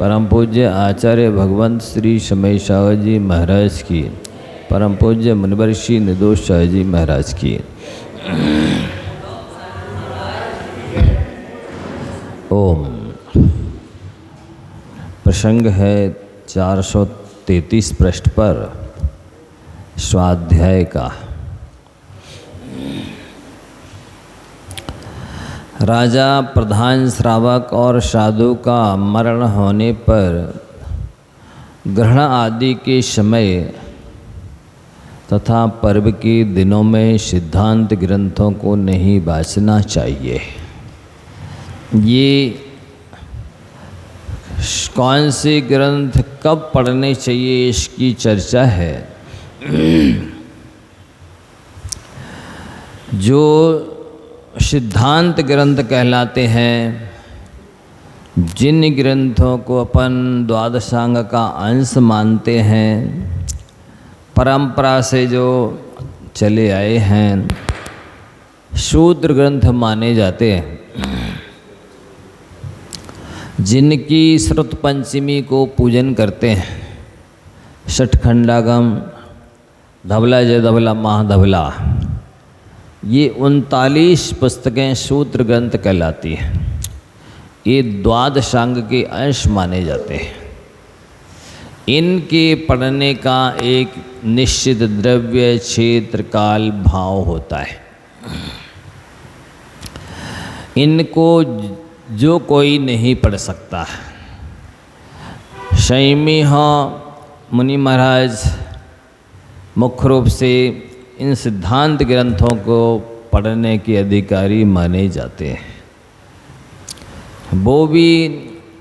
परम पूज्य आचार्य भगवंत श्री समय शाह जी महाराज की, परम पूज्य मुनिवर्षि निर्दोष शाह जी महाराज की। ओम। प्रसंग है 433 पृष्ठ पर स्वाध्याय का। राजा, प्रधान श्रावक और साधु का मरण होने पर ग्रहण आदि के समय तथा पर्व के दिनों में सिद्धांत ग्रंथों को नहीं वाचना चाहिए। ये कौन से ग्रंथ कब पढ़ने चाहिए इसकी चर्चा है। जो सिद्धांत ग्रंथ कहलाते हैं, जिन ग्रंथों को अपन द्वादशांग का अंश मानते हैं, परंपरा से जो चले आए हैं, शूद्र ग्रंथ माने जाते हैं, जिनकी श्रुत पंचमी को पूजन करते हैं। षटखंडागम, धवला जय धवला महाधवला, ये 39 पुस्तकें शूद्र ग्रंथ कहलाती हैं। ये द्वादशांग के अंश माने जाते हैं। इनके पढ़ने का एक निश्चित द्रव्य, क्षेत्र, काल, भाव होता है। इनको जो कोई नहीं पढ़ सकता। संयमी हो मुनि महाराज मुख्य रूप से इन सिद्धांत ग्रंथों को पढ़ने के अधिकारी माने जाते हैं। वो भी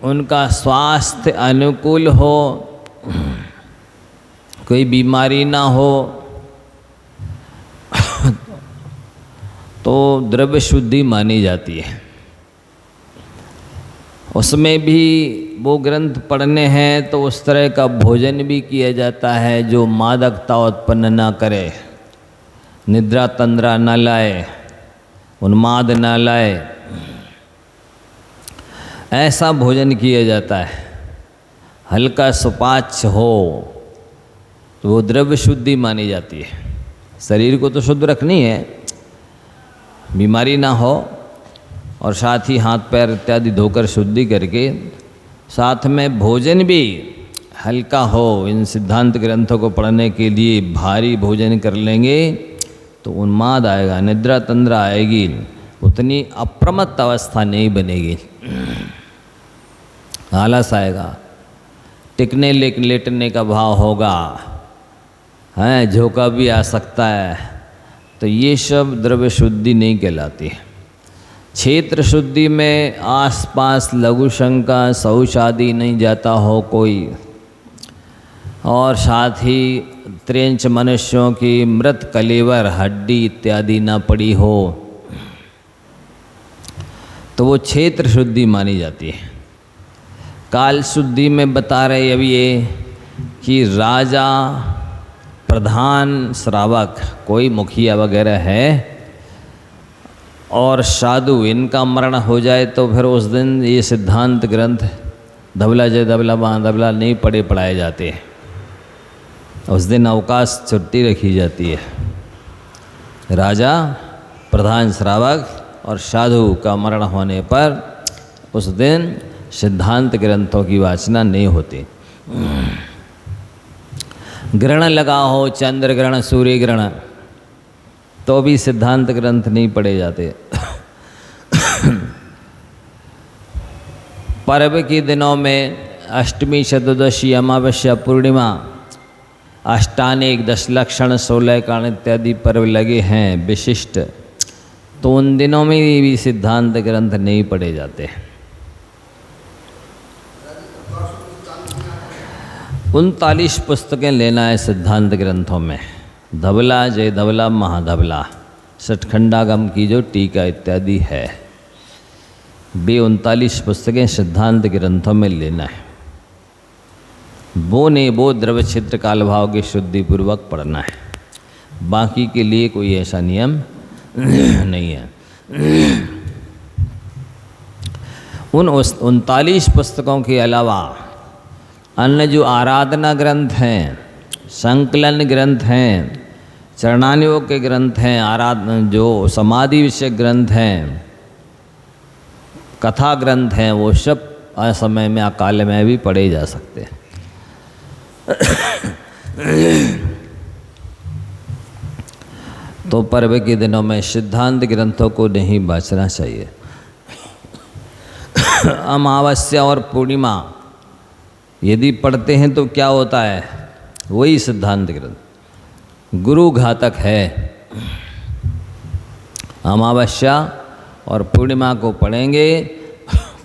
उनका स्वास्थ्य अनुकूल हो, कोई बीमारी ना हो, तो द्रव्य शुद्धि मानी जाती है। उसमें भी वो ग्रंथ पढ़ने हैं तो उस तरह का भोजन भी किया जाता है जो मादकता उत्पन्न ना करे, निद्रा तंद्रा न लाए, उन्माद न लाए, ऐसा भोजन किया जाता है। हल्का सुपाच्य हो तो वो द्रव्य शुद्धि मानी जाती है। शरीर को तो शुद्ध रखनी है, बीमारी ना हो, और साथ ही हाथ पैर इत्यादि धोकर शुद्धि करके साथ में भोजन भी हल्का हो। इन सिद्धांत ग्रंथों को पढ़ने के लिए भारी भोजन कर लेंगे तो उन्माद आएगा, निद्रा तंद्रा आएगी, उतनी अप्रमत्त अवस्था नहीं बनेगी, आलस आएगा, टिकने लेटने का भाव होगा, हैं झोंका भी आ सकता है। तो ये सब द्रव्य शुद्धि नहीं कहलाती है। क्षेत्र शुद्धि में आसपास लघु शंका, शौच आदि नहीं जाता हो कोई, और साथ ही त्रेंच मनुष्यों की मृत कलेवर, हड्डी इत्यादि न पड़ी हो, तो वो क्षेत्र शुद्धि मानी जाती है। काल शुद्धि में बता रहे अब ये कि राजा, प्रधान श्रावक, कोई मुखिया वगैरह है, और साधु, इनका मरण हो जाए तो फिर उस दिन ये सिद्धांत ग्रंथ धवला जय धवला महाधवला नहीं पढ़ाए जाते हैं। उस दिन अवकाश छुट्टी रखी जाती है। राजा, प्रधान श्रावक और साधु का मरण होने पर उस दिन सिद्धांत ग्रंथों की वाचना नहीं होती। ग्रहण लगा हो, चंद्र ग्रहण, सूर्य ग्रहण, तो भी सिद्धांत ग्रंथ नहीं पढ़े जाते। पर्व के दिनों में अष्टमी, चतुर्दशी, अमावस्या, पूर्णिमा, अष्टानेक, दशलक्षण, 16 कांड इत्यादि पर्व लगे हैं विशिष्ट, तो उन दिनों में भी सिद्धांत ग्रंथ नहीं पढ़े जाते। 39 पुस्तकें लेना है सिद्धांत ग्रंथों में। धवला जय धवला महाधवला, षटखंडागम की जो टीका इत्यादि है, वे 39 पुस्तकें सिद्धांत ग्रंथों में लेना है। वो द्रव्य क्षेत्र काल भाव की शुद्धि पूर्वक पढ़ना है। बाकी के लिए कोई ऐसा नियम नहीं है। उन 39 पुस्तकों के अलावा अन्य जो आराधना ग्रंथ हैं, संकलन ग्रंथ हैं, चरणानुयोग के ग्रंथ हैं, जो समाधि विषय ग्रंथ हैं, कथा ग्रंथ हैं, वो सब असमय में अकाल में भी पढ़े जा सकते हैं। तो पर्व के दिनों में सिद्धांत ग्रंथों को नहीं बाँचना चाहिए। अमावस्या और पूर्णिमा यदि पढ़ते हैं तो क्या होता है, वही सिद्धांत ग्रंथ गुरु घातक है। अमावस्या और पूर्णिमा को पढ़ेंगे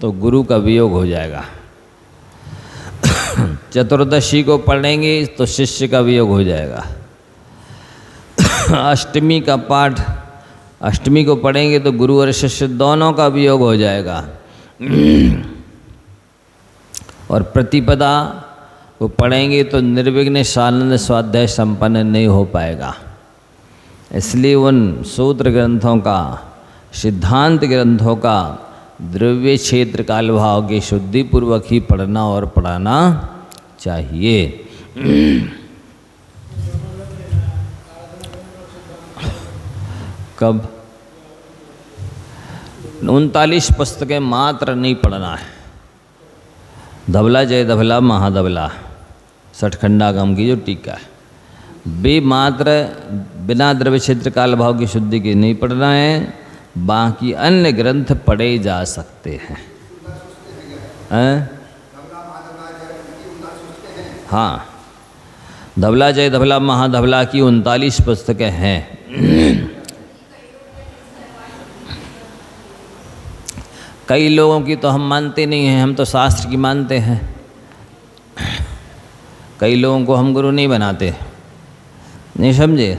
तो गुरु का वियोग हो जाएगा। चतुर्दशी को पढ़ेंगे तो शिष्य का वियोग हो जाएगा। अष्टमी का पाठ, अष्टमी को पढ़ेंगे तो गुरु और शिष्य दोनों का वियोग हो जाएगा। और प्रतिपदा को पढ़ेंगे तो निर्विघ्न सानंद स्वाध्याय संपन्न नहीं हो पाएगा। इसलिए उन सूत्र ग्रंथों का, सिद्धांत ग्रंथों का द्रव्य क्षेत्र काल भाव की शुद्धि पूर्वक ही पढ़ना और पढ़ाना चाहिए। कब 39 पुस्तकें मात्र नहीं पढ़ना है। धवला जय धवला महाधवला सठखंडागम की जो टीका है, वे मात्र बिना द्रव्य क्षेत्र काल भाव की शुद्धि के नहीं पढ़ना है। बाकी अन्य ग्रंथ पढ़े जा सकते हैं। हाँ, धवला जय धवला महाधवला की 39 पुस्तकें हैं। कई लोगों की तो हम मानते नहीं हैं, हम तो शास्त्र की मानते हैं। कई लोगों को हम गुरु नहीं बनाते, नहीं समझे।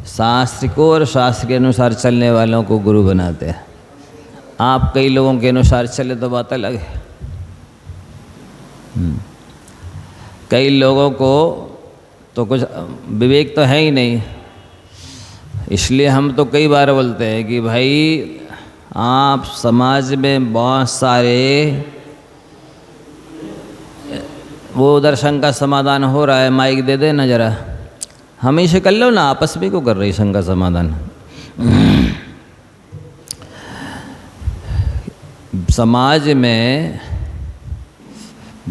शास्त्र को और शास्त्र के अनुसार चलने वालों को गुरु बनाते हैं। आप कई लोगों के अनुसार चले तो बात अलग है। कई लोगों को तो कुछ विवेक तो है ही नहीं, इसलिए हम तो कई बार बोलते हैं कि भाई आप समाज में बहुत सारे वो उधर शंका समाधान हो रहा है, माइक दे देना जरा, हमेशा कर लो ना, आपस में क्यों कर रही शंका समाधान। समाज में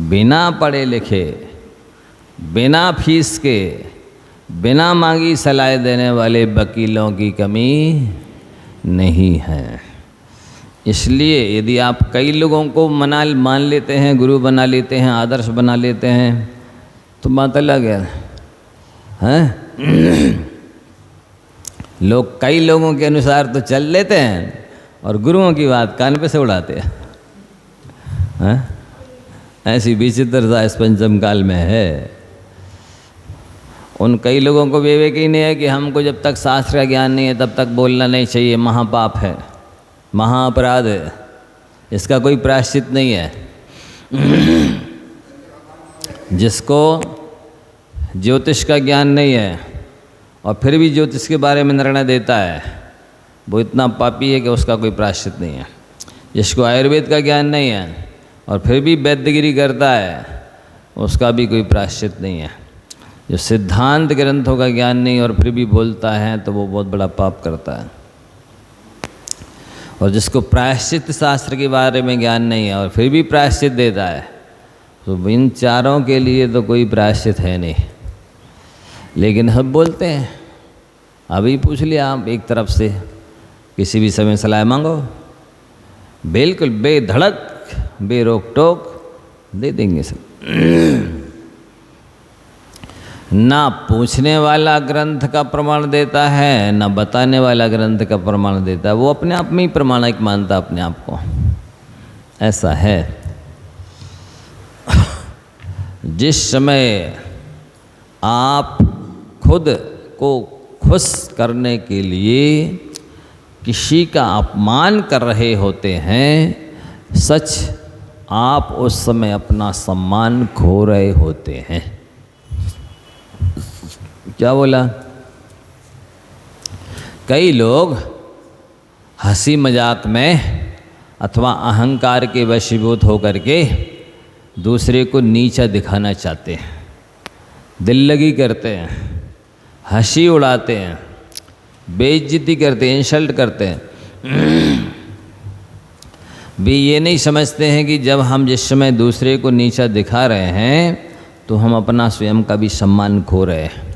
बिना पढ़े लिखे, बिना फीस के, बिना मांगी सलाह देने वाले वकीलों की कमी नहीं है। इसलिए यदि आप कई लोगों को मान लेते हैं, गुरु बना लेते हैं, आदर्श बना लेते हैं, तो बात अलग है। लोग कई लोगों के अनुसार तो चल लेते हैं और गुरुओं की बात कान पे से उड़ाते हैं। ऐसी विचित्रता इस पंचम काल में है। उन कई लोगों को विवेक ही नहीं है कि हमको जब तक शास्त्र का ज्ञान नहीं है तब तक बोलना नहीं चाहिए, महापाप है, महाअपराध है, इसका कोई प्रायश्चित नहीं है। जिसको ज्योतिष का ज्ञान नहीं है और फिर भी ज्योतिष के बारे में निर्णय देता है, वो इतना पापी है कि उसका कोई प्रायश्चित नहीं है। जिसको आयुर्वेद का ज्ञान नहीं है और फिर भी वैद्यगिरी करता है, उसका भी कोई प्रायश्चित नहीं है। जो सिद्धांत ग्रंथों का ज्ञान नहीं और फिर भी बोलता है तो वो बहुत बड़ा पाप करता है। और जिसको प्रायश्चित शास्त्र के बारे में ज्ञान नहीं है और फिर भी प्रायश्चित देता है, तो इन चारों के लिए तो कोई प्रायश्चित है नहीं। लेकिन हम बोलते हैं, अभी पूछ लिया आप एक तरफ से, किसी भी समय सलाह मांगो, बिल्कुल बेधड़क बेरोक टोक दे देंगे सब। ना पूछने वाला ग्रंथ का प्रमाण देता है, ना बताने वाला ग्रंथ का प्रमाण देता है। वो अपने आप में ही प्रमाणिक मानता अपने आप को। ऐसा है। जिस समय आप खुद को खुश करने के लिए किसी का अपमान कर रहे होते हैं, सच आप उस समय अपना सम्मान खो रहे होते हैं। क्या बोला? कई लोग हंसी मजाक में अथवा अहंकार के वशीभूत होकर के दूसरे को नीचा दिखाना चाहते हैं, दिल लगी करते हैं, हंसी उड़ाते हैं, बेइज्जती करते हैं, इंसल्ट करते हैं। भी ये नहीं समझते हैं कि जब हम जिस समय दूसरे को नीचा दिखा रहे हैं तो हम अपना स्वयं का भी सम्मान खो रहे हैं।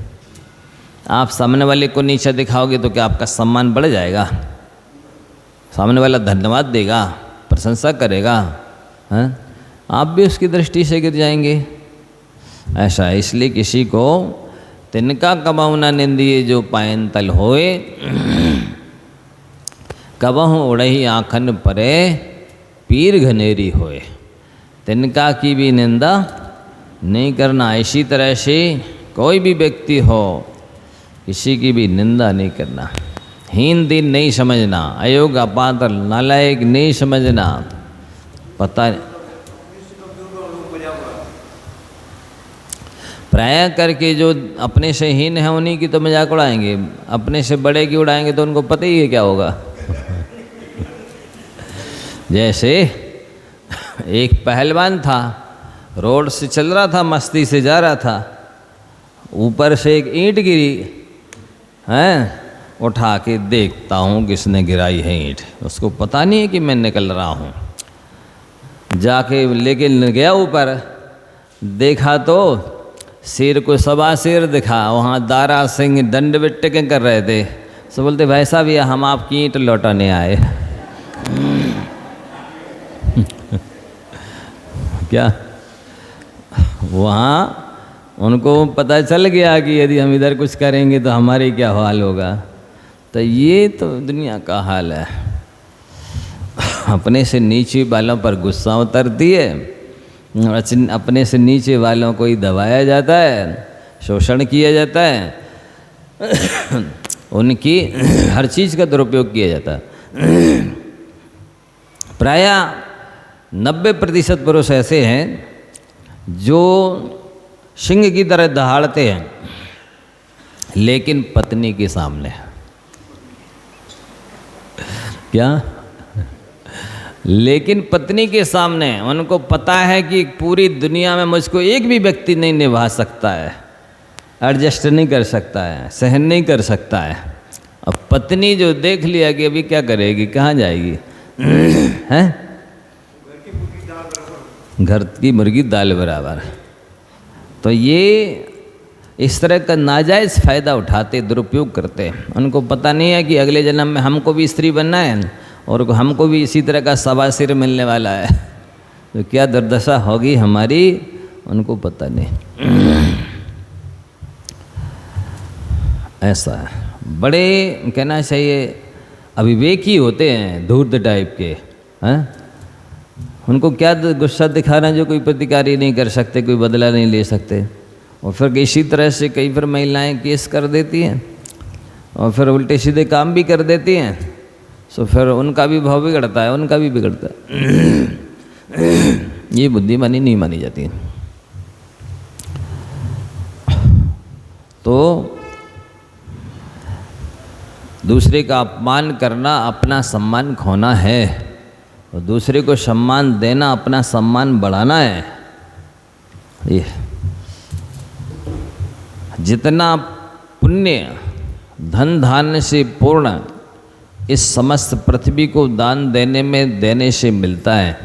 आप सामने वाले को नीचा दिखाओगे तो क्या आपका सम्मान बढ़ जाएगा? सामने वाला धन्यवाद देगा, प्रशंसा करेगा, हैं? आप भी उसकी दृष्टि से गिर जाएंगे। ऐसा है, इसलिए किसी को तिनका कबहुना निंदिए जो पायन तल होए, कबहु उड़ही आँखन परे पीर घनेरी होए। तिनका की भी निंदा नहीं करना। इसी तरह से कोई भी व्यक्ति हो, किसी की भी निंदा नहीं करना, हीन दीन नहीं समझना, अयोग्य अपात्र नालायक नहीं समझना। पता प्राय करके जो अपने से हीन है उन्हीं की तो मजाक उड़ाएंगे, अपने से बड़े की उड़ाएंगे तो उनको पता ही है क्या होगा। जैसे एक पहलवान था, रोड से चल रहा था, मस्ती से जा रहा था, ऊपर से एक ईंट गिरी, हैं? उठा के देखता हूँ किसने गिराई है ईंट, उसको पता नहीं है कि मैं निकल रहा हूँ। जाके लेके गया ऊपर, देखा तो शेर को सवा शेर दिखा, वहाँ दारा सिंह दंड बिट्टे कर रहे थे। सो बोलते भाई साहब ये हम आपकी ईंट लौटाने आए। क्या वहाँ उनको पता चल गया कि यदि हम इधर कुछ करेंगे तो हमारे क्या हाल होगा। तो ये तो दुनिया का हाल है। अपने से नीचे वालों पर गुस्सा उतरती है, अपने से नीचे वालों को ही दबाया जाता है, शोषण किया जाता है, उनकी हर चीज़ का दुरुपयोग किया जाता है। प्रायः 90% पुरुष ऐसे हैं जो सिंह की तरह दहाड़ते हैं, लेकिन पत्नी के सामने क्या? लेकिन पत्नी के सामने उनको पता है कि पूरी दुनिया में मुझको एक भी व्यक्ति नहीं निभा सकता है, एडजस्ट नहीं कर सकता है, सहन नहीं कर सकता है। अब पत्नी जो देख लिया कि अभी क्या करेगी, कहाँ जाएगी, हैं? घर की मुर्गी दाल बराबर। तो ये इस तरह का नाजायज़ फ़ायदा उठाते, दुरुपयोग करते हैं। उनको पता नहीं है कि अगले जन्म में हमको भी स्त्री बनना है और हमको भी इसी तरह का सवा सिर मिलने वाला है। तो क्या दुर्दशा होगी हमारी, उनको पता नहीं। ऐसा है, बड़े कहना चाहिए अविवेकी होते हैं, धूर्त टाइप के, हैं? उनको क्या गुस्सा दिखा रहे हैं जो कोई प्रतिकार ही नहीं कर सकते, कोई बदला नहीं ले सकते। और फिर इसी तरह से कई फिर महिलाएं केस कर देती हैं और फिर उल्टे सीधे काम भी कर देती हैं। सो फिर उनका भी भाव बिगड़ता है, उनका भी बिगड़ता है। ये बुद्धिमानी नहीं मानी जाती। तो दूसरे का अपमान करना अपना सम्मान खोना है, और दूसरे को सम्मान देना अपना सम्मान बढ़ाना है। ये जितना पुण्य धन धान्य से पूर्ण इस समस्त पृथ्वी को दान देने से मिलता है,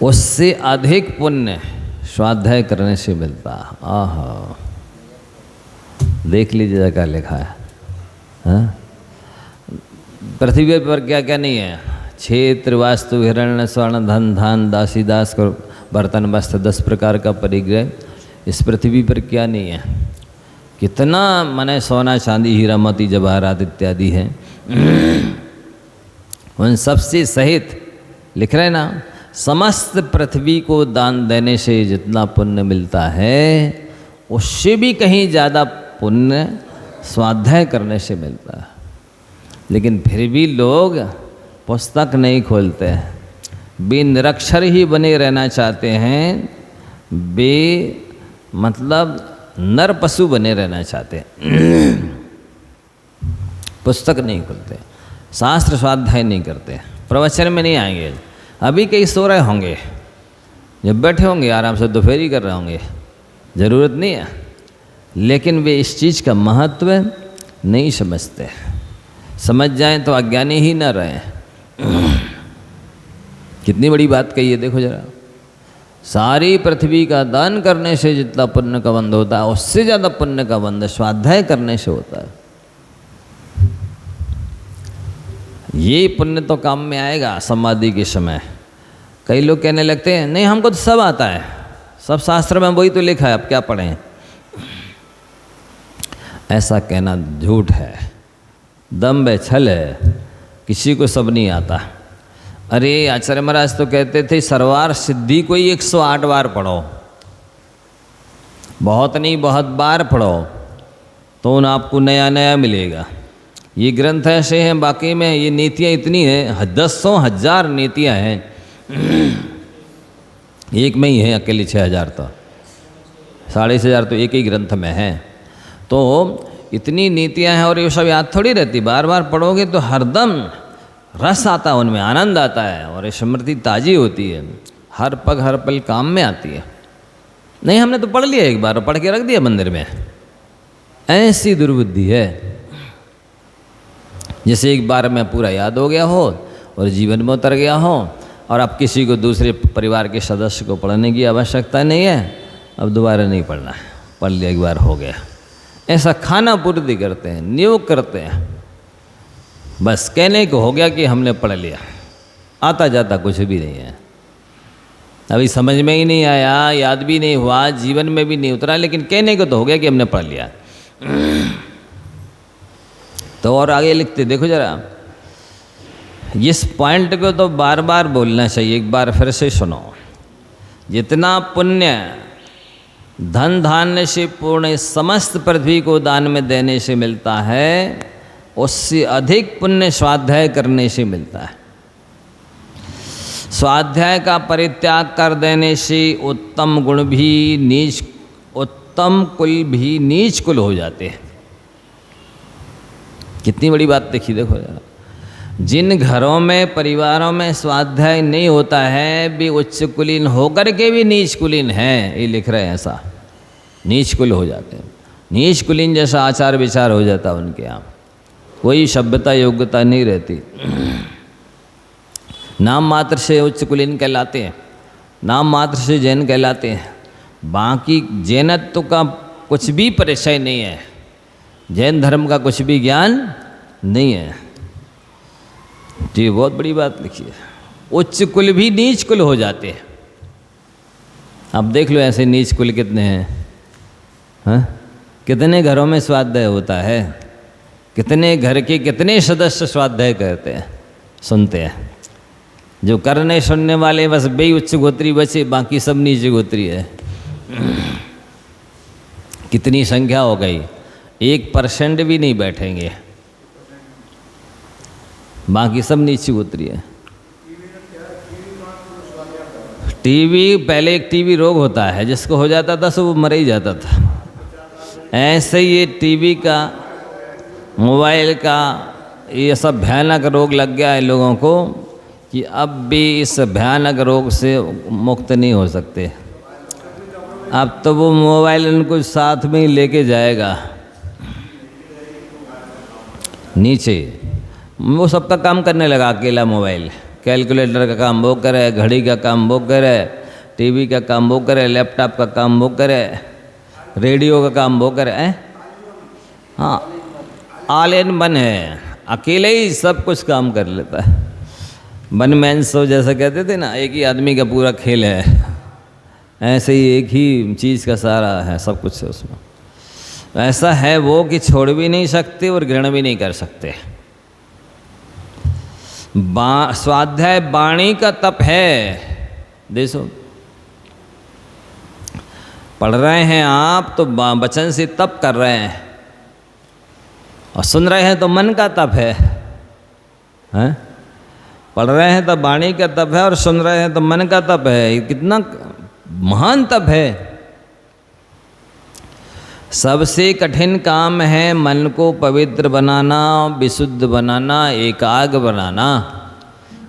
उससे अधिक पुण्य स्वाध्याय करने से मिलता है। आहा, देख लीजिए क्या लिखा है, हाँ? पृथ्वी पर क्या क्या नहीं है। क्षेत्र वास्तु हिरण्य स्वर्ण धन धान दासी दास को बर्तन वस्त्र 10 प्रकार का परिग्रह। इस पृथ्वी पर क्या नहीं है, कितना माने सोना चांदी हीरा मोती जवाहरात इत्यादि हैं। उन सबसे सहित लिख रहे ना, समस्त पृथ्वी को दान देने से जितना पुण्य मिलता है उससे भी कहीं ज़्यादा पुण्य स्वाध्याय करने से मिलता है। लेकिन फिर भी लोग पुस्तक नहीं खोलते, वे निरक्षर ही बने रहना चाहते हैं, वे मतलब नर पशु बने रहना चाहते हैं। पुस्तक नहीं खोलते, शास्त्र स्वाध्याय नहीं करते, प्रवचन में नहीं आएंगे। अभी कई सो रहे होंगे, जब बैठे होंगे आराम से दोपहरी कर रहे होंगे, ज़रूरत नहीं है। लेकिन वे इस चीज़ का महत्व नहीं समझते। समझ जाएं तो अज्ञानी ही ना रहें। कितनी बड़ी बात कही है, देखो जरा। सारी पृथ्वी का दान करने से जितना पुण्य का बंध होता है, उससे ज़्यादा पुण्य का बंध स्वाध्याय करने से होता है। ये पुण्य तो काम में आएगा समाधि के समय। कई लोग कहने लगते हैं नहीं हमको तो सब आता है, सब शास्त्र में वही तो लिखा है, अब क्या पढ़ें। ऐसा कहना झूठ है, दम्भ है, छल है। किसी को सब नहीं आता। अरे आचार्य महाराज तो कहते थे सर्वार सिद्धि को ही 108 बार पढ़ो, बहुत नहीं बहुत बार पढ़ो तो उन आपको नया नया मिलेगा। ये ग्रंथ ऐसे हैं, बाकी में ये नीतियाँ इतनी हैं, 10,000 नीतियाँ हैं, एक में ही है अकेले 6,000 तो 6,500 तो एक ही ग्रंथ में है। तो इतनी नीतियाँ हैं और ये सब याद थोड़ी रहती। बार बार पढ़ोगे तो हरदम रस आता है, उनमें आनंद आता है और ये स्मृति ताज़ी होती है, हर पग हर पल काम में आती है। नहीं हमने तो पढ़ लिया एक बार, पढ़ के रख दिया मंदिर में, ऐसी दुर्बुद्धि है। जैसे एक बार में पूरा याद हो गया हो और जीवन में उतर गया हो, और अब किसी को दूसरे परिवार के सदस्य को पढ़ने की आवश्यकता नहीं है, अब दोबारा नहीं पढ़ना है, पढ़ लिया एक बार हो गया। ऐसा खाना पूर्ति करते हैं, नियोग करते हैं, बस कहने को हो गया कि हमने पढ़ लिया, आता जाता कुछ भी नहीं है। अभी समझ में ही नहीं आया, याद भी नहीं हुआ, जीवन में भी नहीं उतरा, लेकिन कहने को तो हो गया कि हमने पढ़ लिया। तो और आगे लिखते देखो जरा, इस पॉइंट को तो बार बार बोलना चाहिए, एक बार फिर से सुनो। जितना पुण्य धन धान्य से पूर्ण समस्त पृथ्वी को दान में देने से मिलता है, उससे अधिक पुण्य स्वाध्याय करने से मिलता है। स्वाध्याय का परित्याग कर देने से उत्तम गुण भी नीच, उत्तम कुल भी नीच कुल हो जाते हैं। कितनी बड़ी बात देखी, देखो जरा। जिन घरों में परिवारों में स्वाध्याय नहीं होता है, वे उच्च कुलीन होकर के भी नीच कुलीन हैं, ये लिख रहे हैं। ऐसा नीच कुल हो जाते हैं, नीच कुलीन जैसा आचार विचार हो जाता है उनके यहाँ, कोई सभ्यता योग्यता नहीं रहती। नाम मात्र से उच्च कुलीन कहलाते हैं, नाम मात्र से जैन कहलाते हैं, बाकी जैनत्व का कुछ भी परिचय नहीं है, जैन धर्म का कुछ भी ज्ञान नहीं है। जी बहुत बड़ी बात लिखी है। उच्च कुल भी नीच कुल हो जाते हैं। अब देख लो ऐसे नीच कुल कितने हैं, हाँ? कितने घरों में स्वाध्याय होता है, कितने घर के कितने सदस्य स्वाध्याय करते हैं, सुनते हैं। जो करने सुनने वाले बस बे उच्च गोत्री बचे, बाकी सब नीच गोत्री है। कितनी संख्या हो गई, 1% भी नहीं बैठेंगे, बाकी सब नीची गोत्री है। टीवी, पहले एक टीवी रोग होता है, जिसको हो जाता था सो वो मर ही जाता था। ऐसे ये टीवी का, मोबाइल का, ये सब भयानक रोग लग गया है लोगों को कि अब भी इस भयानक रोग से मुक्त नहीं हो सकते। अब तो वो मोबाइल उनको साथ में ही लेके जाएगा नीचे। वो सबका काम करने लगा अकेला मोबाइल। कैलकुलेटर का काम वो करे, घड़ी का काम वो करे, टीवी का काम वो करे, लैपटॉप का काम वो करे, रेडियो का काम वो करे। हाँ, ऑल इन वन है, अकेले ही सब कुछ काम कर लेता है। वन मैन शो जैसा कहते थे ना, एक ही आदमी का पूरा खेल है, ऐसे ही एक ही चीज़ का सारा है, सब कुछ है उसमें। ऐसा है वो कि छोड़ भी नहीं सकते और ग्रहण भी नहीं कर सकते। स्वाध्याय वाणी का तप है। देखो पढ़ रहे हैं आप तो वचन से तप कर रहे हैं, और सुन रहे हैं तो मन का तप है, हैं? पढ़ रहे हैं तो वाणी का तप है और सुन रहे हैं तो मन का तप है। ये कितना महान तप है। सबसे कठिन काम है मन को पवित्र बनाना, विशुद्ध बनाना, एकाग्र बनाना,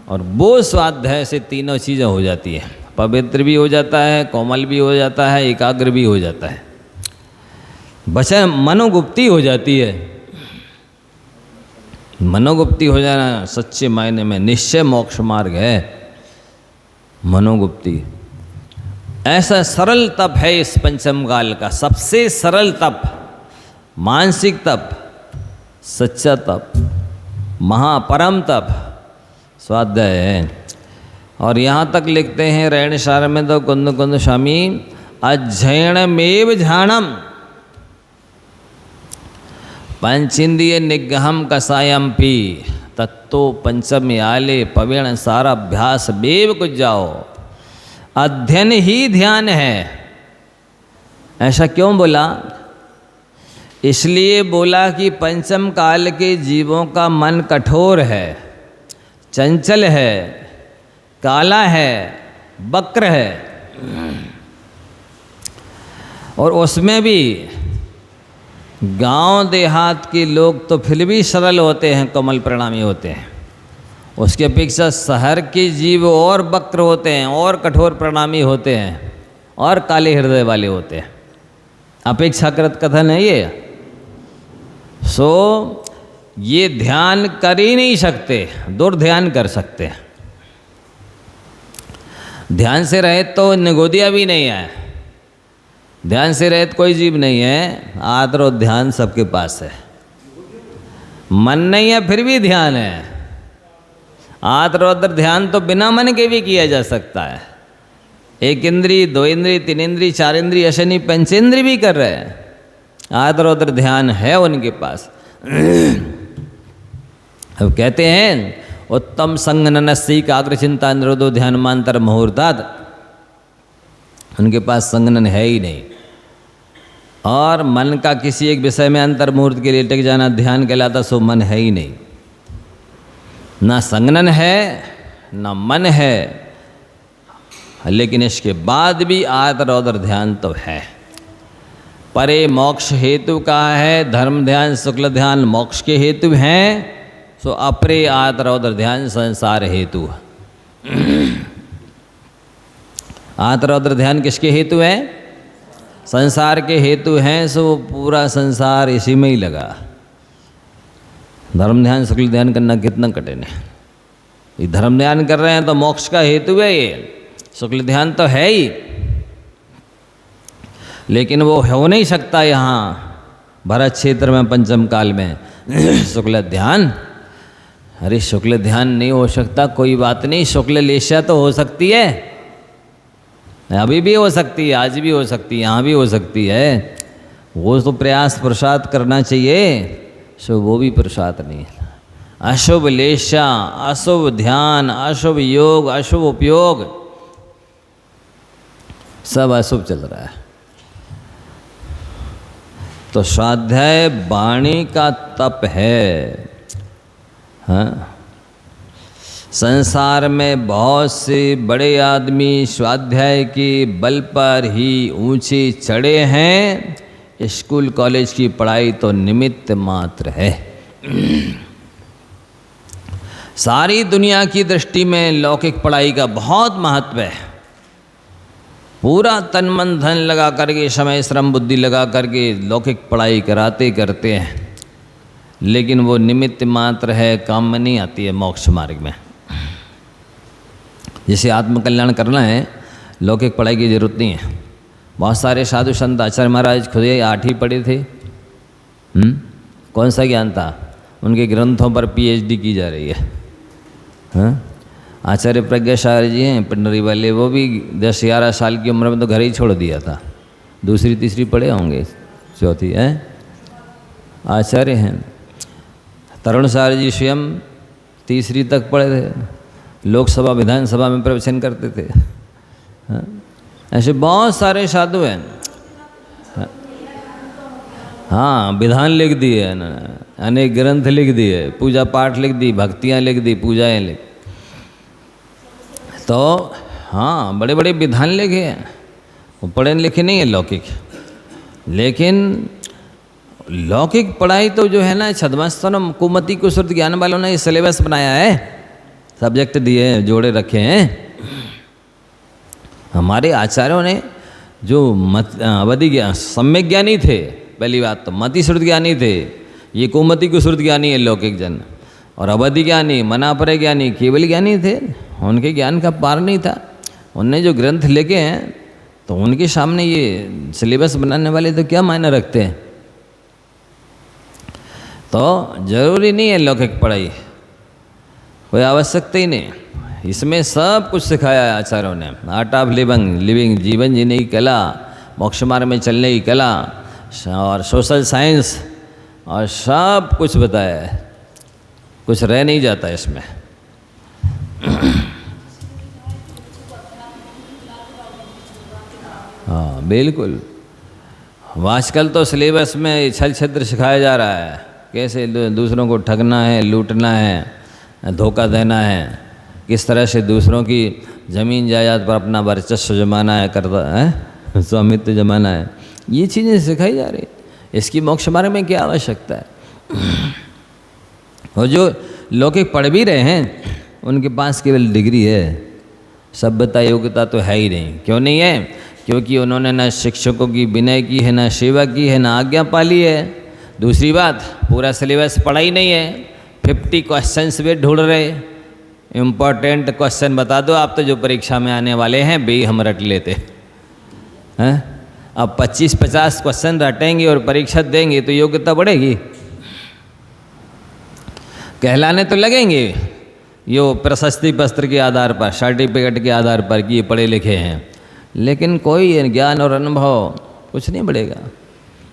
और वो स्वाध्याय से तीनों चीज़ें हो जाती है। पवित्र भी हो जाता है, कोमल भी हो जाता है, एकाग्र भी हो जाता है। बचा मनोगुप्ति हो जाती है। मनोगुप्ति हो जाना सच्चे मायने में निश्चय मोक्ष मार्ग है। मनोगुप्ति ऐसा सरल तप है इस पंचम काल का, सबसे सरल तप, मानसिक तप, सच्चा तप, महापरम तप स्वाध्याय है। और यहाँ तक लिखते हैं रैणसार में तो कुंद कुंद स्वामी अध्ययनमेव ध्यानम पंचेन्द्रिय निग्रहम कसायम पी तत्तो पंचम याले पवीण सारा अभ्यास बेव कुछ जाओ। अध्ययन ही ध्यान है। ऐसा क्यों बोला? इसलिए बोला कि पंचम काल के जीवों का मन कठोर है, चंचल है, काला है, वक्र है, और उसमें भी गांव देहात के लोग तो फिर भी सरल होते हैं, कोमल परिणामी होते हैं। उसके अपेक्षा शहर के जीव और वक्र होते हैं, और कठोर परिणामी होते हैं, और काले हृदय वाले होते हैं। अपेक्षाकृत कथन है ये। सो ये ध्यान कर ही नहीं सकते, दुर्ध्यान कर सकते हैं। ध्यान से रहित तो निगोदिया भी नहीं है, ध्यान से रहित कोई जीव नहीं है। आदर और ध्यान सबके पास है। मन नहीं है फिर भी ध्यान है। आदर और ध्यान तो बिना मन के भी किया जा सकता है। एक इंद्री, दो इंद्री, तीन इंद्री, चार इंद्री, ऐसे नहीं पंचेंद्री भी कर रहे हैं। आदर और ध्यान है उनके पास। अब कहते हैं उत्तम संगननस्य एकाग्र चिंता निरोधो ध्यानमांतर मुहूर्तात्। उनके पास संगनन है ही नहीं। और मन का किसी एक विषय में अंतर मुहूर्त के लिए टिक जाना ध्यान कहलाता, सो मन है ही नहीं। ना संगनन है ना मन है, लेकिन इसके बाद भी आदर और ध्यान तो है। परे मोक्ष हेतु कहा है, धर्म ध्यान शुक्ल ध्यान मोक्ष के हेतु हैं, सो अपरे आदर और ध्यान संसार हेतु। आदर और ध्यान किसके हेतु है? संसार के हेतु हैं। सो पूरा संसार इसी में ही लगा। धर्म ध्यान शुक्ल ध्यान करना कितना कठिन है। ये धर्म ध्यान कर रहे हैं तो मोक्ष का हेतु है ये, शुक्ल ध्यान तो है ही, लेकिन वो हो नहीं सकता यहाँ भरत क्षेत्र में पंचम काल में शुक्ल ध्यान। अरे शुक्ल ध्यान नहीं हो सकता, कोई बात नहीं, शुक्ल लेशा तो हो सकती है, अभी भी हो सकती है, आज भी हो सकती है, यहाँ भी हो सकती है। वो तो प्रयास पुरुषार्थ करना चाहिए, सो वो भी पुरुषार्थ नहीं है। अशुभ लेशा, अशुभ ध्यान, अशुभ योग, अशुभ उपयोग, सब अशुभ चल रहा है। तो स्वाध्याय वाणी का तप है। हाँ, संसार में बहुत से बड़े आदमी स्वाध्याय के बल पर ही ऊंचे चढ़े हैं। स्कूल कॉलेज की पढ़ाई तो निमित्त मात्र है। सारी दुनिया की दृष्टि में लौकिक पढ़ाई का बहुत महत्व है। पूरा तन मन धन लगा करके, समय श्रम बुद्धि लगा करके लौकिक पढ़ाई कराते करते हैं, लेकिन वो निमित्त मात्र है, काम में नहीं आती है मोक्ष मार्ग में। जैसे आत्मकल्याण करना है, लौकिक पढ़ाई की जरूरत नहीं है। बहुत सारे साधु संत, आचार्य महाराज खुद ही 8वीं पढ़े थे। कौन सा ज्ञान था? उनके ग्रंथों पर PhD की जा रही है। हाँ, आचार्य प्रज्ञाचार्य जी हैं पंडरी वाले, वो भी 10-11 साल की उम्र में तो घर ही छोड़ दिया था। दूसरी तीसरी पढ़े होंगे, चौथी है आचार्य हैं। तरुण सार जी स्वयं तीसरी तक पढ़े थे, लोकसभा विधानसभा में प्रवचन करते थे। हाँ? ऐसे बहुत सारे साधु हैं। हाँ, विधान लिख दिए, अनेक ग्रंथ लिख दिए, पूजा पाठ लिख दी, भक्तियाँ लिख दी, पूजाएँ लिख। तो हाँ, बड़े बड़े विधान लिखे हैं, वो पढ़े लिखे नहीं है लौकिक। लेकिन लौकिक पढ़ाई तो जो है ना, छद्मस्तन कुमति कुसुरत ज्ञान वालों ने सिलेबस बनाया है, सब्जेक्ट दिए हैं, जोड़े रखे हैं। हमारे आचार्यों ने जो अवधि ज्ञान सम्यक ज्ञानी थे, पहली बात तो मति श्रुत ज्ञानी थे, ये कुमति को श्रुत ज्ञानी है लौकिक जन, और अवधि ज्ञानी मनापरे ज्ञानी केवल ज्ञानी थे, उनके ज्ञान का पार नहीं था। उनने जो ग्रंथ लेके हैं तो उनके सामने ये सिलेबस बनाने वाले तो क्या मायने रखते हैं। तो जरूरी नहीं है लौकिक पढ़ाई, कोई आवश्यकता ही नहीं। इसमें सब कुछ सिखाया है आचार्यों ने, आर्ट ऑफ लिविंग जीवन जीने की कला, मोक्ष मार्ग में चलने की कला और सोशल साइंस और सब कुछ बताया है, कुछ रह नहीं जाता इसमें। हाँ बिल्कुल, आजकल तो सिलेबस में छल छद्र सिखाया जा रहा है, कैसे दूसरों को ठगना है, लूटना है, धोखा देना है, किस तरह से दूसरों की ज़मीन जायदाद पर अपना वर्चस्व जमाना है, करता है स्वामित्व जमाना है, ये चीज़ें सिखाई जा रही। इसकी मोक्ष मार्ग में क्या आवश्यकता है। और जो लौकिक पढ़ भी रहे हैं उनके पास केवल डिग्री है, सभ्यता योग्यता तो है ही नहीं। क्यों नहीं है? क्योंकि उन्होंने न शिक्षकों की विनय की है, न सेवा की है, न आज्ञा पाली है। दूसरी बात, पूरा सिलेबस पढ़ा ही नहीं है, 50 क्वेश्चंस भी ढूंढ रहे। इम्पोर्टेंट क्वेश्चन बता दो आप तो जो परीक्षा में आने वाले हैं, बे हम रट लेते हैं। अब 25-50 क्वेश्चन रटेंगे और परीक्षा देंगे तो योग्यता बढ़ेगी, कहलाने तो लगेंगे यो प्रशस्ति पत्र के आधार पर, सर्टिफिकेट के आधार पर कि ये पढ़े लिखे हैं, लेकिन कोई ज्ञान और अनुभव कुछ नहीं बढ़ेगा।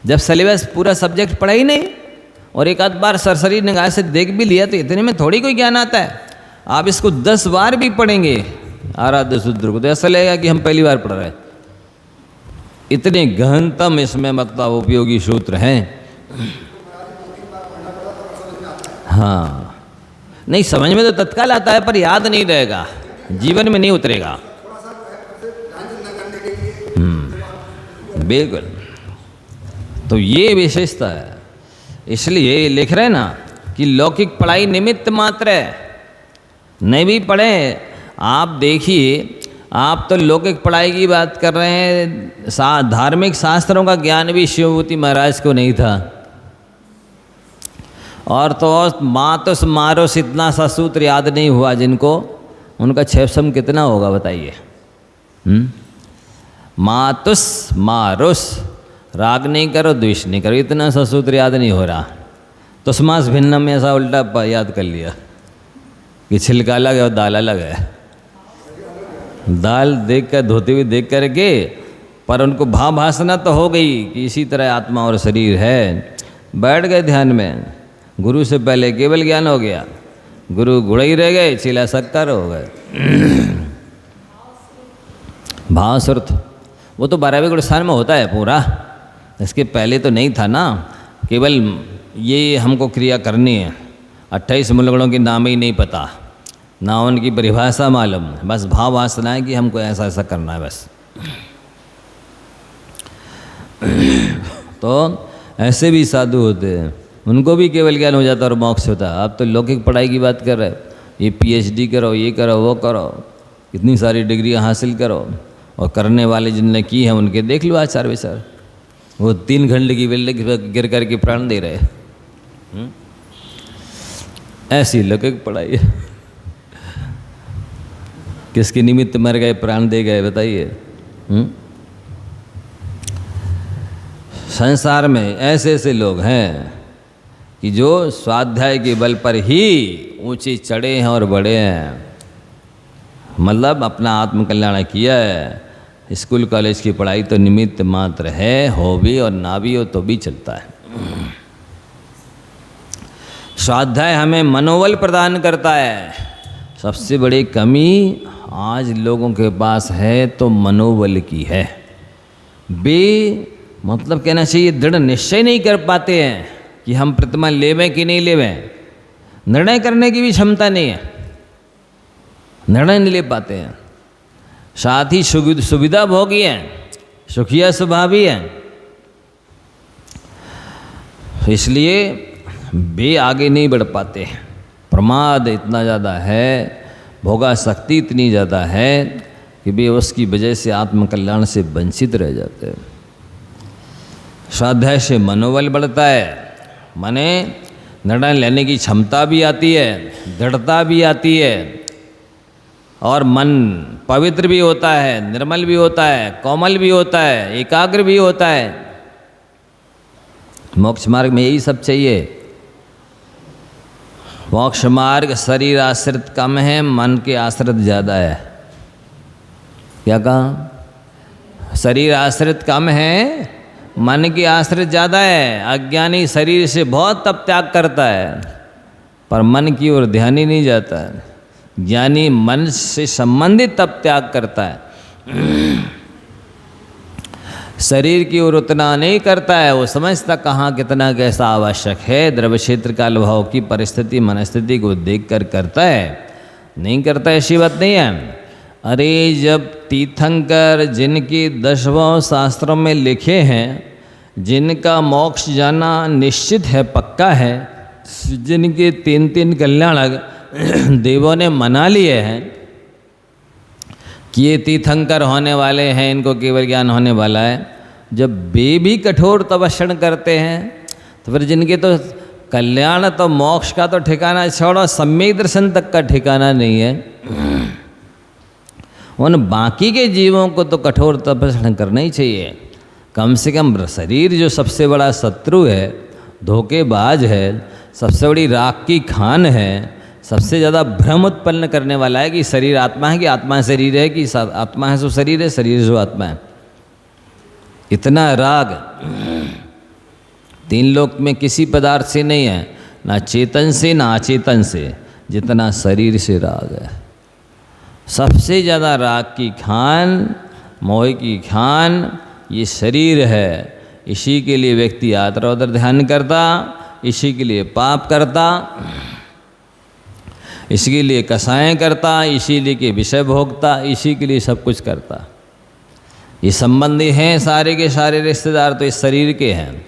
जब सिलेबस पूरा सब्जेक्ट पढ़ा ही नहीं और एक आध बार सरसरी निगाह से देख भी लिया तो इतने में थोड़ी कोई ज्ञान आता है। आप इसको 10 बार भी पढ़ेंगे आराध्य सूत्र को तो ऐसा लगेगा कि हम पहली बार पढ़ रहे हैं। इतने गहनतम इसमें मतलब उपयोगी सूत्र हैं। हाँ, नहीं समझ में तो तत्काल आता है पर याद नहीं रहेगा, जीवन में नहीं उतरेगा। बिल्कुल, तो ये विशेषता है। इसलिए लिख रहे ना कि लौकिक पढ़ाई निमित्त मात्र है, नहीं भी पढ़े आप। देखिए, आप तो लौकिक पढ़ाई की बात कर रहे हैं, धार्मिक शास्त्रों का ज्ञान भी शिवभूति महाराज को नहीं था। और तो मातुस मारुस इतना सा सूत्र याद नहीं हुआ जिनको, उनका क्षेपसम कितना होगा बताइए। मातुस मारुस, राग नहीं करो द्वेष नहीं करो, इतना सा सूत्र याद नहीं हो रहा। तो समास भिन्नम में ऐसा उल्टा याद कर लिया कि छिलका अलग है और दाल अलग है। दाल देख कर धोते हुए देख कर के, पर उनको भाषना तो हो गई कि इसी तरह आत्मा और शरीर है। बैठ गए ध्यान में, गुरु से पहले केवल ज्ञान हो गया, गुरु गुड़ई रह गए, चीला शक्कर हो गए। भाव सुरत वो तो 12वें गुण स्थान में होता है पूरा, इसके पहले तो नहीं था ना। केवल ये हमको क्रिया करनी है, 28 मूल गुणों के नाम ही नहीं पता, ना उनकी परिभाषा मालूम, बस भाव वासना है कि हमको ऐसा ऐसा करना है बस। तो ऐसे भी साधु होते हैं, उनको भी केवल ज्ञान हो जाता और मोक्ष होता है। आप तो लौकिक पढ़ाई की बात कर रहे हो, ये PhD करो, ये करो, वो करो, इतनी सारी डिग्रियां हासिल करो, और करने वाले जिनने की हैं उनके देख लो आचार विचार। वो 3 घंटे की बिल्डिंग गिर कर के प्राण दे रहे। ऐसी लौकिक पढ़ाई है। किसके निमित्त मर गए, प्राण दे गए बताइए। संसार में ऐसे ऐसे लोग हैं कि जो स्वाध्याय के बल पर ही ऊंचे चढ़े हैं और बढ़े हैं, मतलब अपना आत्मकल्याण किया है। स्कूल कॉलेज की पढ़ाई तो निमित्त मात्र है, हो भी और ना भी हो तो भी चलता है। स्वाध्याय हमें मनोबल प्रदान करता है। सबसे बड़ी कमी आज लोगों के पास है तो मनोबल की है। मतलब कहना चाहिए दृढ़ निश्चय नहीं कर पाते हैं कि हम प्रतिमा लेवें कि नहीं लेवें। निर्णय करने की भी क्षमता नहीं है, निर्णय नहीं ले पाते हैं। साथ ही सुविधा भोगी हैं, सुखिया स्वभावी हैं, इसलिए वे आगे नहीं बढ़ पाते। प्रमाद इतना ज़्यादा है, भोगा शक्ति इतनी ज़्यादा है कि भी उसकी वजह से आत्मकल्याण से वंचित रह जाते हैं। स्वाध्याय से मनोबल बढ़ता है, माने निर्णय लेने की क्षमता भी आती है, दृढ़ता भी आती है, और मन पवित्र भी होता है, निर्मल भी होता है, कोमल भी होता है, एकाग्र भी होता है। मोक्ष मार्ग में यही सब चाहिए। मोक्ष मार्ग शरीर आश्रित कम है, मन के आश्रित ज़्यादा है। क्या कहा? शरीर आश्रित कम है, मन की आश्रित ज़्यादा है। अज्ञानी शरीर से बहुत तप त्याग करता है, पर मन की ओर ध्यान ही नहीं जाता है। ज्ञानी मन से संबंधित तप त्याग करता है, शरीर की ओर उतना नहीं करता है। वो समझता कहाँ कितना कैसा आवश्यक है, द्रव्य क्षेत्र काल भाव की परिस्थिति मनस्थिति को देखकर करता है, नहीं करता ऐसी बात नहीं है। अरे जब तीर्थंकर जिनके 10 शास्त्रों में लिखे हैं, जिनका मोक्ष जाना निश्चित है, पक्का है, जिनके 3 कल्याणक देवों ने मना लिए हैं कि ये तीर्थंकर होने वाले हैं, इनको केवल ज्ञान होने वाला है, जब वे भी कठोर तपस्या करते हैं, तो फिर जिनके तो कल्याण तो मोक्ष का तो ठिकाना छोड़ो, सम्यक दर्शन तक का ठिकाना नहीं है, उन बाकी के जीवों को तो कठोर तपस्या करना ही चाहिए। कम से कम शरीर जो सबसे बड़ा शत्रु है, धोखेबाज है, सबसे बड़ी राख की खान है, सबसे ज़्यादा भ्रम उत्पन्न करने वाला है कि शरीर आत्मा है, कि आत्मा शरीर है, कि आत्मा है सो शरीर है, शरीर सो आत्मा है। इतना राग 3 लोक में किसी पदार्थ से नहीं है, ना चेतन से ना अचेतन से, जितना शरीर से राग है। सबसे ज़्यादा राग की खान, मोह की खान ये शरीर है। इसी के लिए व्यक्ति आदर उधर ध्यान करता, इसी के लिए पाप करता, इसके लिए कसाएँ करता, इसीलिए के विषय भोगता, इसी के लिए सब कुछ करता। ये संबंधी हैं सारे के सारे, रिश्तेदार तो इस शरीर के हैं,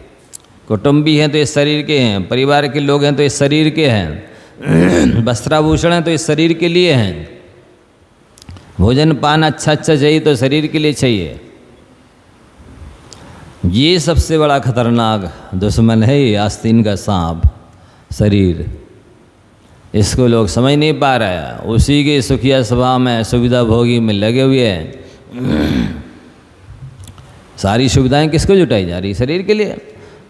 कुटुंबी हैं तो इस शरीर के हैं, परिवार के लोग हैं तो इस शरीर के हैं, वस्त्राभूषण हैं तो इस शरीर के लिए हैं, भोजन पान अच्छा चाहिए तो शरीर के लिए चाहिए। ये सबसे बड़ा खतरनाक दुश्मन है, ये आस्तीन का सांप शरीर। इसको लोग समझ नहीं पा रहे हैं, उसी के सुखिया स्वभाव में सुविधा भोगी में लगे हुए हैं। सारी सुविधाएं किसको जुटाई जा रही? शरीर के लिए।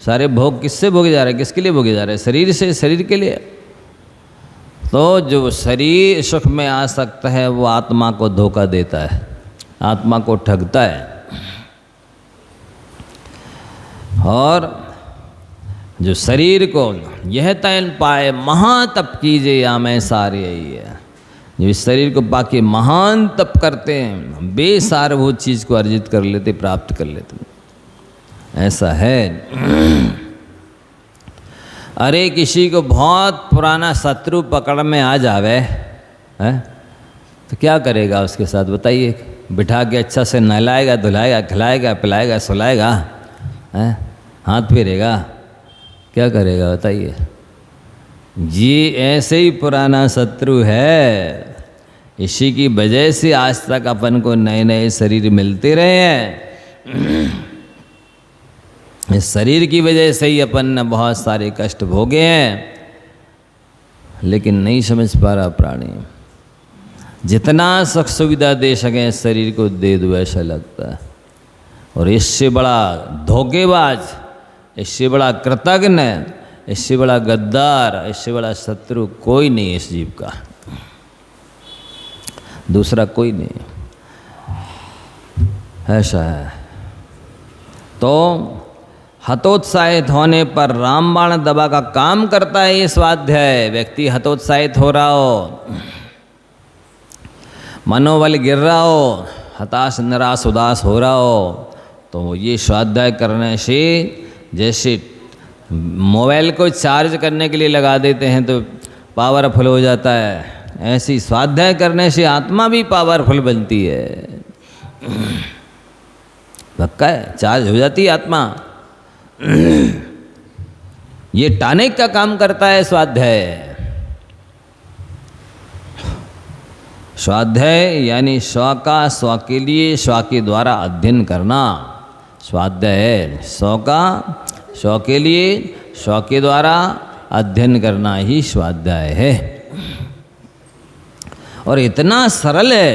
सारे भोग किससे भोगे जा रहे हैं? किसके लिए भोगे जा रहे हैं? शरीर से, शरीर के लिए। तो जो शरीर सुख में आ सकता है वो आत्मा को धोखा देता है, आत्मा को ठगता है। और जो शरीर को यह तैन पाए महातप कीजिए या मैं सारे यही है, जो इस शरीर को पाके महान तप करते हैं, बेसारभूत चीज़ को अर्जित कर लेते, प्राप्त कर लेते। ऐसा है। अरे किसी को बहुत पुराना शत्रु पकड़ में आ जावे है तो क्या करेगा उसके साथ बताइए? बिठा के अच्छा से नहलाएगा, धुलाएगा, खिलाएगा, पिलाएगा, सुलाएगा, है हाथ फेरेगा, क्या करेगा बताइए? ये ऐसे ही पुराना शत्रु है। इसी की वजह से आज तक अपन को नए नए शरीर मिलते रहे हैं। इस शरीर की वजह से ही अपन ने बहुत सारे कष्ट भोगे हैं, लेकिन नहीं समझ पा रहा प्राणी। जितना सुख सुविधा दे सकें इस शरीर को दे दो, ऐसा लगता है। और इससे बड़ा धोखेबाज, इससे बड़ा कृतज्ञ, इससे बड़ा गद्दार, इससे बड़ा शत्रु कोई नहीं इस जीव का, दूसरा कोई नहीं। ऐसा है। तो हतोत्साहित होने पर रामबाण दबा का काम करता है ये स्वाध्याय। व्यक्ति हतोत्साहित हो रहा हो, मनोबल गिर रहा हो, हताश निराश उदास हो रहा हो, तो ये स्वाध्याय करने से, जैसे मोबाइल को चार्ज करने के लिए लगा देते हैं तो पावरफुल हो जाता है, ऐसी स्वाध्याय करने से आत्मा भी पावरफुल बनती है। पक्का है, चार्ज हो जाती है आत्मा। ये टॉनिक का काम करता है स्वाध्याय। स्वाध्याय यानी स्व का स्व के लिए स्व के द्वारा अध्ययन करना। स्वाध्याय स्व का स्व के लिए स्व के द्वारा अध्ययन करना ही स्वाध्याय है। और इतना सरल है,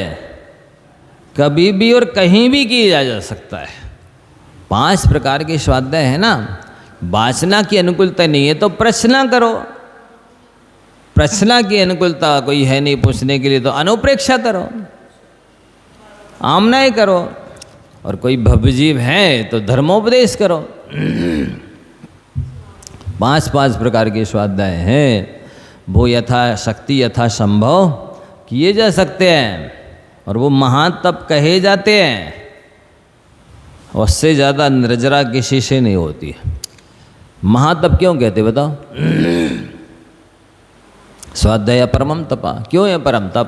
कभी भी और कहीं भी किया जा सकता है। 5 प्रकार के स्वाध्याय है ना। वासना की अनुकूलता नहीं है तो प्रश्न करो, प्रश्न की अनुकूलता कोई है नहीं पूछने के लिए तो अनुप्रेक्षा करो, आमना करो, और कोई भवजीव है तो धर्मोपदेश करो। 5 प्रकार के स्वाध्याय हैं, वो यथा शक्ति यथा संभव किए जा सकते हैं और वो महातप कहे जाते हैं। उससे ज़्यादा निर्जरा किसी से नहीं होती है। महातप क्यों कहते बताओ? स्वाध्याय परमम तपा, क्यों है परम तप?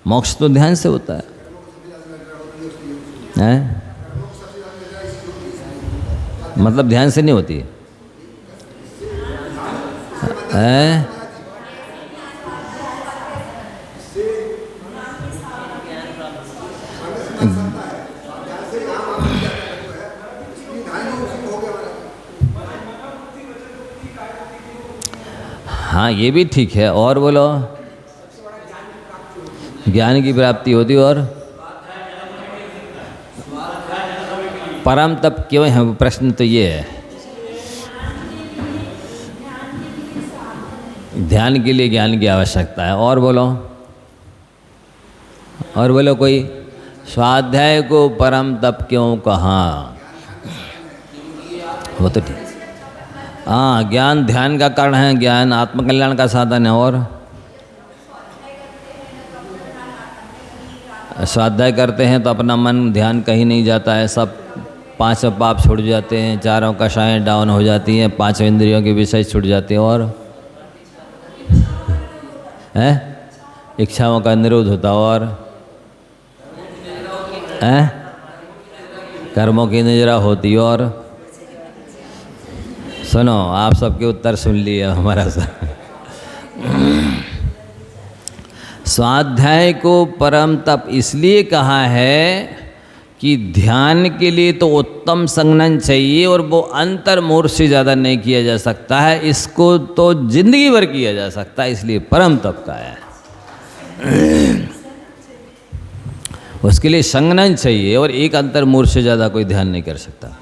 मोक्ष तो ध्यान से होता है, हैं? मतलब ध्यान से नहीं होती है? हाँ ये भी ठीक है। और बोलो, ज्ञान की प्राप्ति होती और परम तप क्यों है? प्रश्न तो ये है। ध्यान के लिए ज्ञान की आवश्यकता है। और बोलो, और बोलो कोई, स्वाध्याय को परम तप क्यों कहा? वो तो ठीक। हाँ, ज्ञान ध्यान का कारण है, ज्ञान आत्मकल्याण का साधन है। और स्वाध्याय करते हैं तो अपना मन ध्यान कहीं नहीं जाता है, सब 5 पाप छूट जाते हैं, 4 कषाएँ डाउन हो जाती हैं, 5 इंद्रियों के विषय छूट जाते हैं, और है इच्छाओं का निरोध होता, और है कर्मों की निजरा होती। और सुनो, आप सबके उत्तर सुन लिए हमारा सर। स्वाध्याय को परम तप इसलिए कहा है कि ध्यान के लिए तो उत्तम संज्ञान चाहिए और वो अंतर्मुख से ज़्यादा नहीं किया जा सकता है, इसको तो जिंदगी भर किया जा सकता है, इसलिए परम तप का है। उसके लिए संज्ञान चाहिए और एक अंतर्मुख से ज़्यादा कोई ध्यान नहीं कर सकता।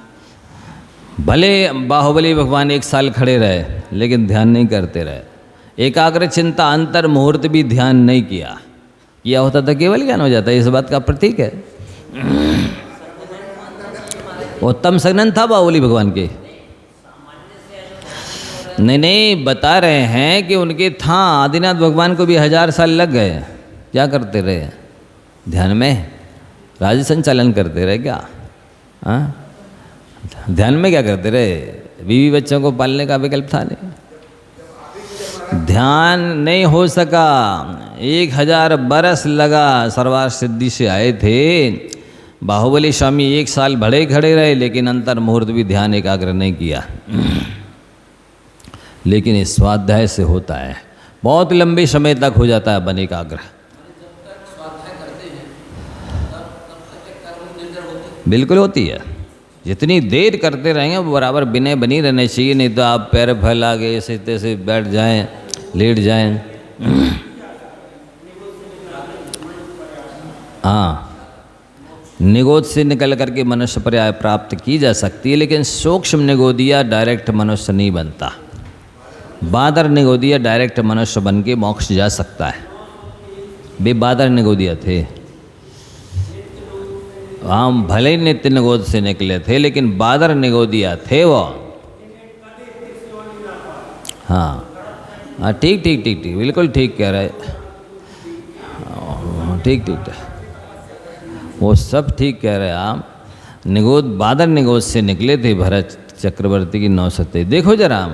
भले बाहुबली भगवान 1 साल खड़े रहे लेकिन ध्यान नहीं करते रहे। एकाग्र चिंता अंतर मुहूर्त भी ध्यान नहीं किया होता तो केवल ज्ञान हो जाता है। इस बात का प्रतीक है। उत्तम संज्ञान था बाहुबली भगवान के? नहीं, बता रहे हैं कि उनके था। आदिनाथ भगवान को भी 1000 साल लग गए। क्या करते रहे? ध्यान में राज्य संचालन करते रहे क्या? हाँ, ध्यान में क्या करते रहे? बीवी बच्चों को पालने का विकल्प था नहीं। ध्यान नहीं हो सका, 1000 बरस लगा। सर्वार सिद्धि से आए थे बाहुबली स्वामी, 1 साल भले खड़े रहे लेकिन अंतर मुहूर्त भी ध्यान एकाग्र नहीं किया। लेकिन इस स्वाध्याय से होता है, बहुत लंबे समय तक हो जाता है मन एकाग्र। बिल्कुल होती है। जितनी देर करते रहेंगे वो बराबर विनय बनी रहने चाहिए, नहीं तो आप पैर फैला के ऐसे तैसे बैठ जाएं, लेट जाएं। हाँ, निगोद से निकल करके मनुष्य पर्याय प्राप्त की जा सकती है, लेकिन सूक्ष्म निगोदिया डायरेक्ट मनुष्य नहीं बनता। बादर निगोदिया डायरेक्ट मनुष्य बन के मोक्ष जा सकता है। वे बादर निगोदिया थे। हम भले ही नित्य निगोद से निकले थे लेकिन बादर निगोदिया थे वो। हाँ, ठीक, बिल्कुल ठीक कह रहे। ठीक, वो सब ठीक कह रहे आप। निगोद बादर निगोद से निकले थे भरत चक्रवर्ती की 9 सत्य। देखो जरा,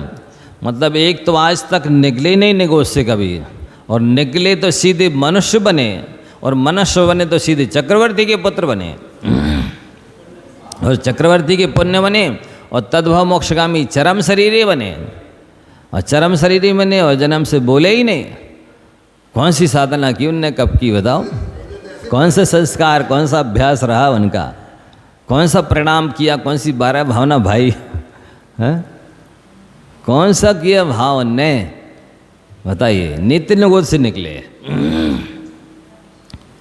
मतलब एक तो आज तक निकले नहीं निगोद से कभी, और निकले तो सीधे मनुष्य बने, और मनुष्य बने तो सीधे चक्रवर्ती के पुत्र बने, और चक्रवर्ती के पुण्य बने, और तद्भव मोक्षगामी चरम शरीरे बने, और चरम शरीरे बने और जन्म से बोले ही नहीं। कौन सी साधना की उनने, कब की बताओ? कौन से संस्कार, कौन सा अभ्यास रहा उनका, कौन सा प्रणाम किया, कौन सी 12 भावना भाई है, कौन सा किया भाव उनने? बताइए, नित्य निगोद से निकले।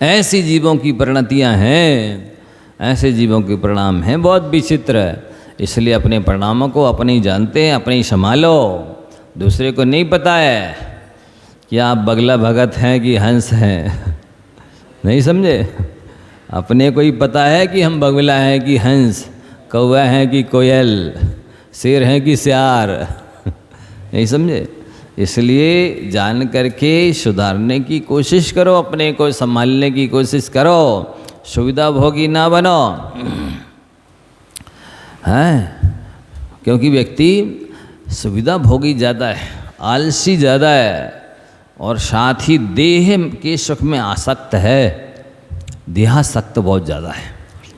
ऐसी जीवों की परिणतियाँ हैं, ऐसे जीवों के परिणाम हैं, बहुत विचित्र है। इसलिए अपने परिणामों को अपने ही जानते हैं, अपने ही संभालो। दूसरे को नहीं पता है कि आप बगला भगत हैं कि हंस हैं, नहीं समझे? अपने को ही पता है कि हम बगला हैं कि हंस, कौवा हैं कि कोयल, शेर हैं कि सियार, नहीं समझे? इसलिए जान करके सुधारने की कोशिश करो, अपने को संभालने की कोशिश करो, सुविधा भोगी ना बनो। हैं? क्योंकि व्यक्ति सुविधा भोगी ज़्यादा है, आलसी ज़्यादा है, और साथ ही देह के सुख में आसक्त है, देहासक्त बहुत ज़्यादा है।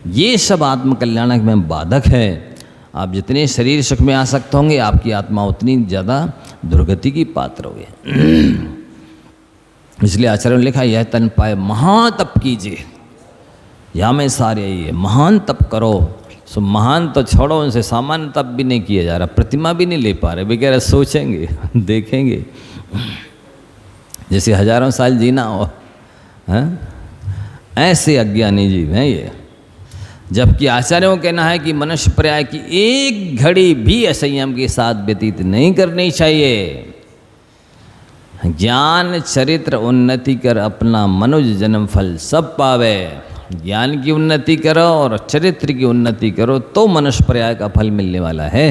ये सब आत्मकल्याण में बाधक है। आप जितने शरीर सुख में आसक्त होंगे, आपकी आत्मा उतनी ज़्यादा दुर्गति की पात्र होगी। इसलिए आचार्यों ने लिखा, यह तन पाए महातप कीजिए। या में सारे ये महान तप करो। सो महान तो छोड़ो, उनसे सामान्य तप भी नहीं किया जा रहा, प्रतिमा भी नहीं ले पा रहे, बेचारे सोचेंगे देखेंगे जैसे हजारों साल जीना हो, हैं? ऐसे अज्ञानी जीव हैं ये। जबकि आचार्यों का कहना है कि मनुष्य पर्याय की एक घड़ी भी असंयम के साथ व्यतीत नहीं करनी चाहिए। ज्ञान चरित्र उन्नति कर अपना मनुज जन्म फल सब पावे। ज्ञान की उन्नति करो और चरित्र की उन्नति करो तो मनुष्य पर्याय का फल मिलने वाला है।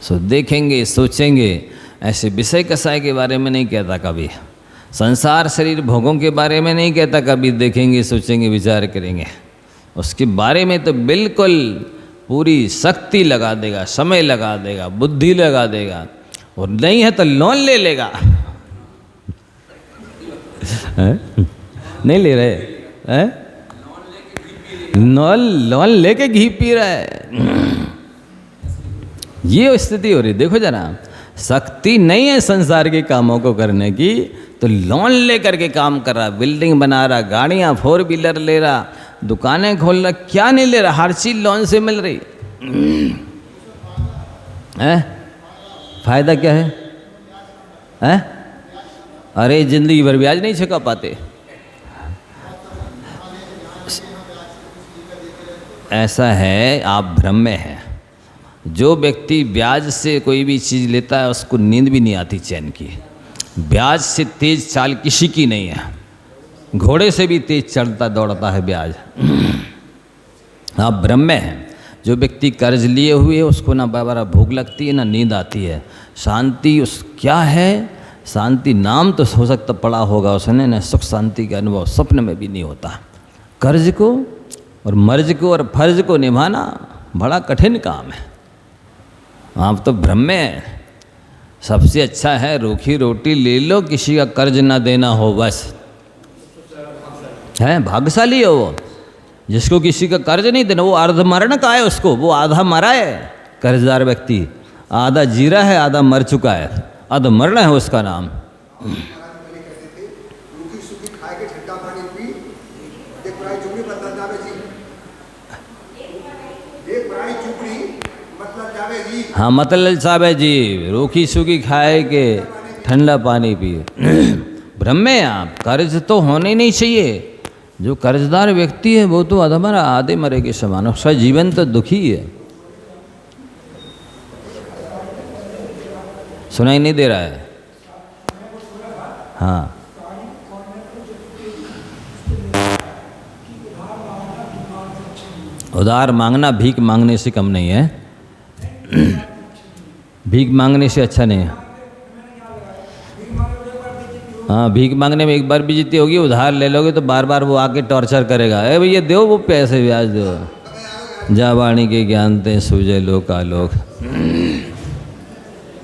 सो देखेंगे, सोचेंगे। ऐसे विषय कसाय के बारे में नहीं कहता कभी, संसार शरीर भोगों के बारे में नहीं कहता कभी, देखेंगे, सोचेंगे, विचार करेंगे। उसके बारे में तो बिल्कुल पूरी शक्ति लगा देगा, समय लगा देगा, बुद्धि लगा देगा, और नहीं है तो लोन ले लेगा। नहीं ले रहे हैं? लोन लेके घी पी रहा है। ये स्थिति हो रही, देखो जरा। शक्ति नहीं है संसार के कामों को करने की, तो लोन लेकर के काम कर रहा, बिल्डिंग बना रहा, गाड़ियाँ 4 व्हीलर ले रहा, दुकानें खोल रहा, क्या नहीं ले रहा, हर चीज़ लोन से मिल रही है। फायदा क्या है? हैं? अरे जिंदगी भर ब्याज नहीं चुका पाते। ऐसा है, आप भ्रम में हैं। जो व्यक्ति ब्याज से कोई भी चीज़ लेता है उसको नींद भी नहीं आती चैन की। ब्याज से तेज चाल किसी की नहीं है। घोड़े से भी तेज चलता दौड़ता है ब्याज। आप भ्रम में हैं। जो व्यक्ति कर्ज लिए हुए है उसको ना बाबा भूख लगती है ना नींद आती है। शांति उस क्या है? शांति नाम तो हो सकता पड़ा होगा उसने, ना सुख शांति का अनुभव स्वप्न में भी नहीं होता। कर्ज को और मर्ज को और फर्ज को निभाना बड़ा कठिन काम है। आप तो भ्रम में हैं। सबसे अच्छा है रूखी रोटी ले लो, किसी का कर्ज ना देना हो, बस है। भाग्यशाली हो वो जिसको किसी का कर्ज नहीं देना। वो अर्धमरण का है, उसको वो आधा मरा है कर्जदार व्यक्ति, आधा जीरा है, आधा मर चुका है, अधमरण है उसका नाम। हाँ मतलब साहब है जी, रूखी सूखी खाए के ठंडा पानी पिए। भ्रम में आप, कर्ज तो होने ही नहीं चाहिए। जो कर्जदार व्यक्ति है वो तो अधमरा, आधे मरे के समान, उसका जीवन तो दुखी है। सुनाई नहीं दे रहा है? हाँ उधार मांगना भीख मांगने से कम नहीं है। भीख मांगने से अच्छा नहीं है। हाँ भीख मांगने में एक बार भी जीती होगी, उधार ले लोगे तो बार बार वो आके टॉर्चर करेगा। अरे भैया दो वो पैसे ब्याज दो, जा वाणी के ज्ञान ते सूझे लोक आलोक।